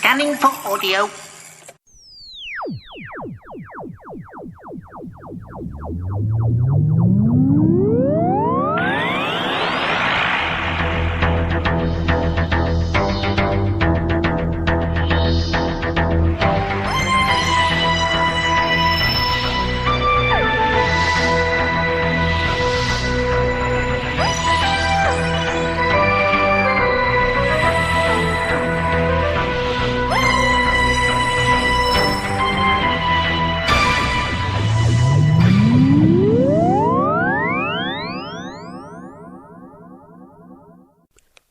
Scanning for audio.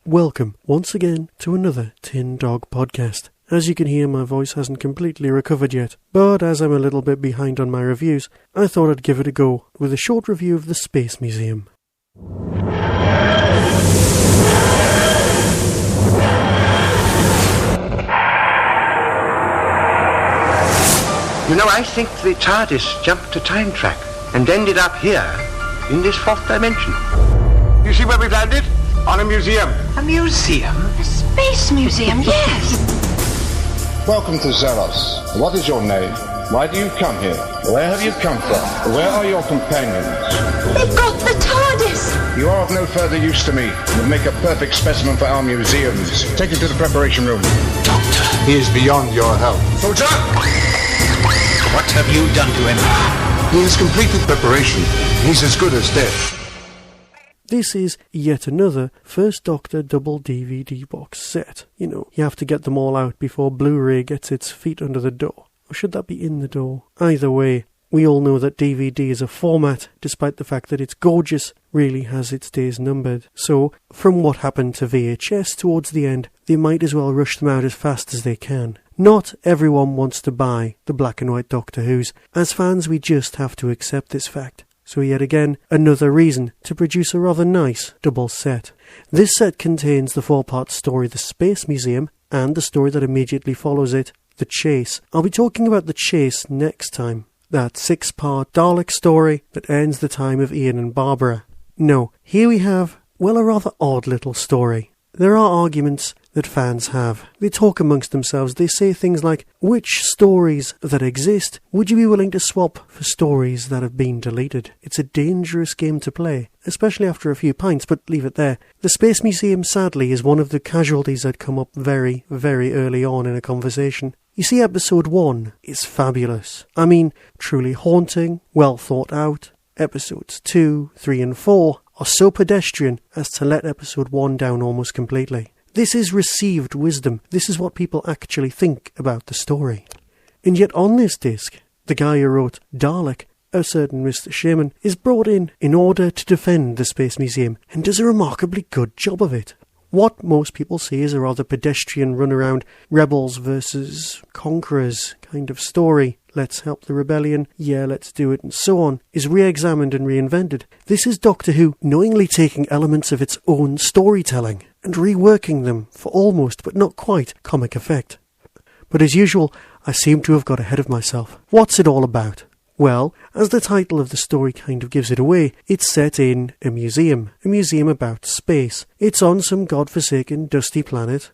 Welcome once again to another Tin Dog podcast. As you can hear, my voice hasn't completely recovered yet, but as I'm a little bit behind on my reviews, I thought I'd give it a go with a short review of the Space Museum. You know, I think the TARDIS jumped a time track and ended up here in this fourth dimension. You see where we've landed? On a museum. A museum? A space museum, yes. Welcome to Zeros. What is your name? Why do you come here? Where have you come from? Where are your companions? They've got the TARDIS. You are of no further use to me. Would make a perfect specimen for our museums. Take him to the preparation room. Doctor, He is beyond your help. soldier! What have you done to him? He has completed preparation. He's as good as dead. This is yet another First Doctor double DVD box set. You know, you have to get them all out before Blu-ray gets its feet under the door. Or should that be in the door? Either way, we all know that DVD as a format, despite the fact that it's gorgeous, really has its days numbered. So, from what happened to VHS towards the end, they might as well rush them out as fast as they can. Not everyone wants to buy the black and white Doctor Who's. As fans, we just have to accept this fact. So yet again, another reason to produce a rather nice double set. This set contains the four-part story The Space Museum and the story that immediately follows it, The Chase. I'll be talking about The Chase next time. That 6-part Dalek story that ends the time of Ian and Barbara. No, here we have, well, a rather odd little story. There are arguments that fans have. They talk amongst themselves. They say things like, which stories that exist would you be willing to swap for stories that have been deleted? It's a dangerous game to play, especially after a few pints, but leave it there. The Space Museum, sadly, is one of the casualties that come up very, very early on in a conversation. You see, episode 1 is fabulous. I mean, truly haunting, well thought out. Episodes 2, 3 and 4 are so pedestrian as to let episode 1 down almost completely. This is received wisdom. This is what people actually think about the story. And yet on this disc, the guy who wrote Dalek, a certain Mr. Shaman, is brought in order to defend the Space Museum and does a remarkably good job of it. What most people see is a rather pedestrian run-around rebels versus conquerors kind of story. Let's help the rebellion, yeah, let's do it, and so on, is re-examined and reinvented. This is Doctor Who knowingly taking elements of its own storytelling and reworking them for almost, but not quite, comic effect. But as usual, I seem to have got ahead of myself. What's it all about? Well, as the title of the story kind of gives it away, it's set in a museum about space. It's on some godforsaken dusty planet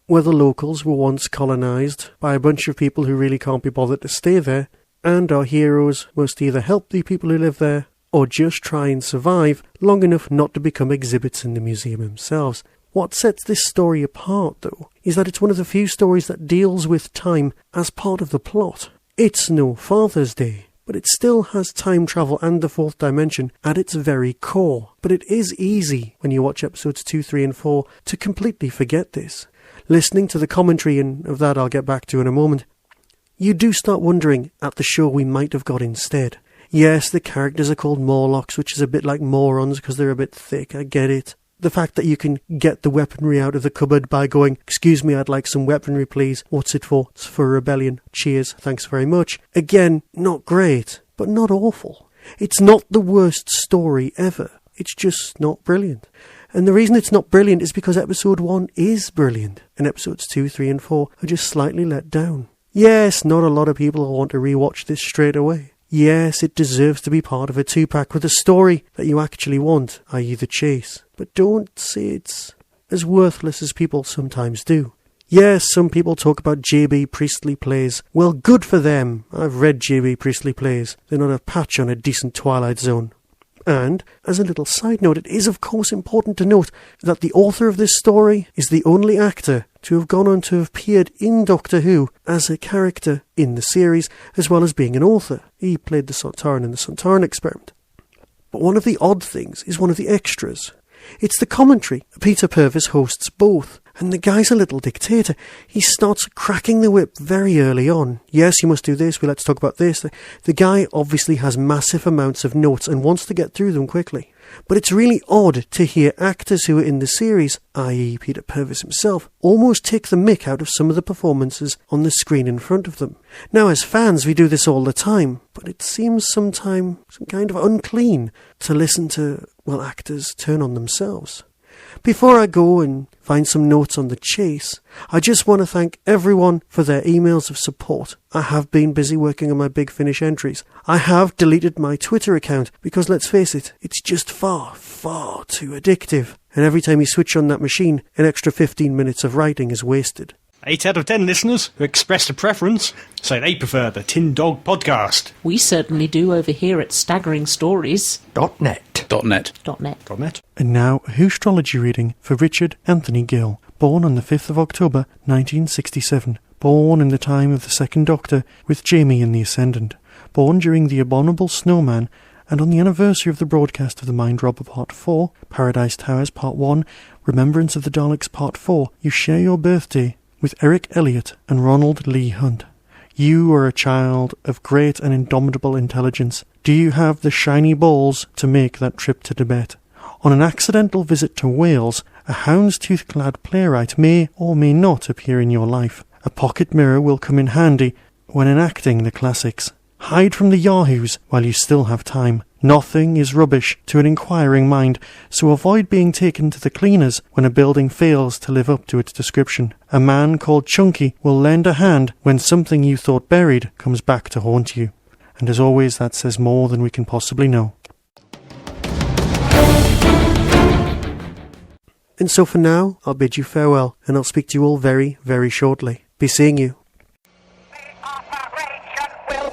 where the locals were once colonised by a bunch of people who really can't be bothered to stay there, and our heroes must either help the people who live there or just try and survive long enough not to become exhibits in the museum themselves. What sets this story apart, though, is that it's one of the few stories that deals with time as part of the plot. It's no Father's Day, but it still has time travel and the fourth dimension at its very core. But it is easy, when you watch episodes 2, 3 and 4, to completely forget this. Listening to the commentary, and of that I'll get back to in a moment, you do start wondering at the show we might have got instead. Yes, the characters are called Morlocks, which is a bit like morons because they're a bit thick, I get it. The fact that you can get the weaponry out of the cupboard by going, excuse me, I'd like some weaponry please. What's it for? It's for a rebellion. Cheers, thanks very much. Again, not great, but not awful. It's not the worst story ever. It's just not brilliant. And the reason it's not brilliant is because episode 1 is brilliant, and episodes 2, 3 and 4 are just slightly let down. Yes, not a lot of people will want to rewatch this straight away. Yes, it deserves to be part of a 2-pack with a story that you actually want, i.e. The Chase. But don't say it's as worthless as people sometimes do. Yes, some people talk about J.B. Priestley plays. Well, good for them. I've read J.B. Priestley plays. They're not a patch on a decent Twilight Zone. And, as a little side note, it is of course important to note that the author of this story is the only actor to have gone on to have appeared in Doctor Who as a character in the series, as well as being an author. He played the Sontaran in the Sontaran Experiment. But one of the odd things is one of the extras. It's the commentary. Peter Purves hosts both, and the guy's a little dictator. He starts cracking the whip very early on. Yes, you must do this, let's talk about this. The guy obviously has massive amounts of notes and wants to get through them quickly. But it's really odd to hear actors who are in the series, i.e. Peter Purves himself, almost take the mick out of some of the performances on the screen in front of them. Now, as fans, we do this all the time, but it seems sometimes some kind of unclean to listen to, actors turn on themselves. Before I go and find some notes on the chase, I just want to thank everyone for their emails of support. I have been busy working on my Big Finish entries. I have deleted my Twitter account because, let's face it, it's just far, far too addictive. And every time you switch on that machine, an extra 15 minutes of writing is wasted. 8 out of 10 listeners who expressed a preference say they prefer the Tin Dog podcast. We certainly do over here at Staggering Stories. .net. And now, a Whostrology reading for Richard Anthony Gill, born on the 5th of October 1967. Born in the time of the Second Doctor with Jamie in the Ascendant. Born during the Abominable Snowman and on the anniversary of the broadcast of The Mind Robber Part 4, Paradise Towers Part 1, Remembrance of the Daleks Part 4, you share your birthday with Eric Elliott and Ronald Lee Hunt. You are a child of great and indomitable intelligence. Do you have the shiny balls to make that trip to Tibet? On an accidental visit to Wales, a houndstooth-clad playwright may or may not appear in your life. A pocket mirror will come in handy when enacting the classics. Hide from the yahoos while you still have time. Nothing is rubbish to an inquiring mind, so avoid being taken to the cleaners when a building fails to live up to its description. A man called Chunky will lend a hand when something you thought buried comes back to haunt you. And as always, that says more than we can possibly know. And so for now, I'll bid you farewell, and I'll speak to you all very, very shortly. Be seeing you.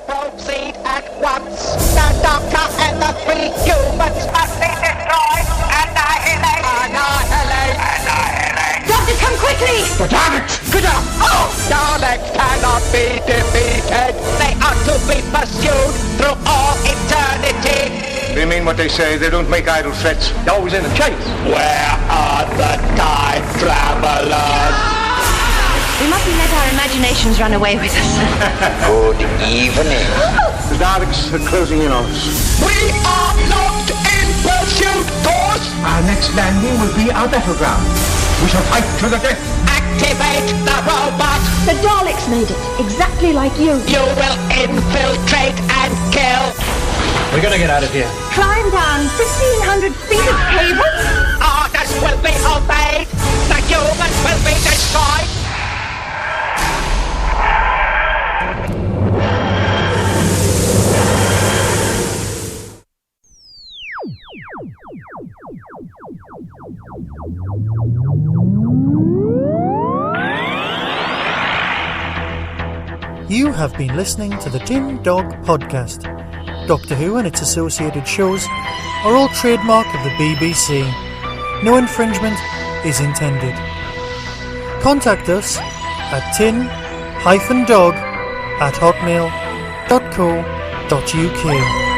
Proceed at once. The Doctor and the 3 humans must be destroyed. Annihilate. Doctor, come quickly! The Daleks! Get up! Oh! Daleks cannot be defeated. They are to be pursued through all eternity. They mean what they say. They don't make idle threats. They're always in a chase. Where are the time travelers? We mustn't let our imaginations run away with us. Good evening. The Daleks are closing in on us. We are locked in pursuit course. Our next landing will be our battleground. We shall fight to the death. Activate the robot. The Daleks made it, exactly like you. You will infiltrate and kill. We're gonna get out of here. Climb down 1,500 feet of cable. Orders will be obeyed. The humans will be destroyed. You have been listening to the Tin Dog Podcast. Doctor Who and its associated shows are all trademark of the BBC. No infringement is intended. Contact us at tin-dog@hotmail.co.uk.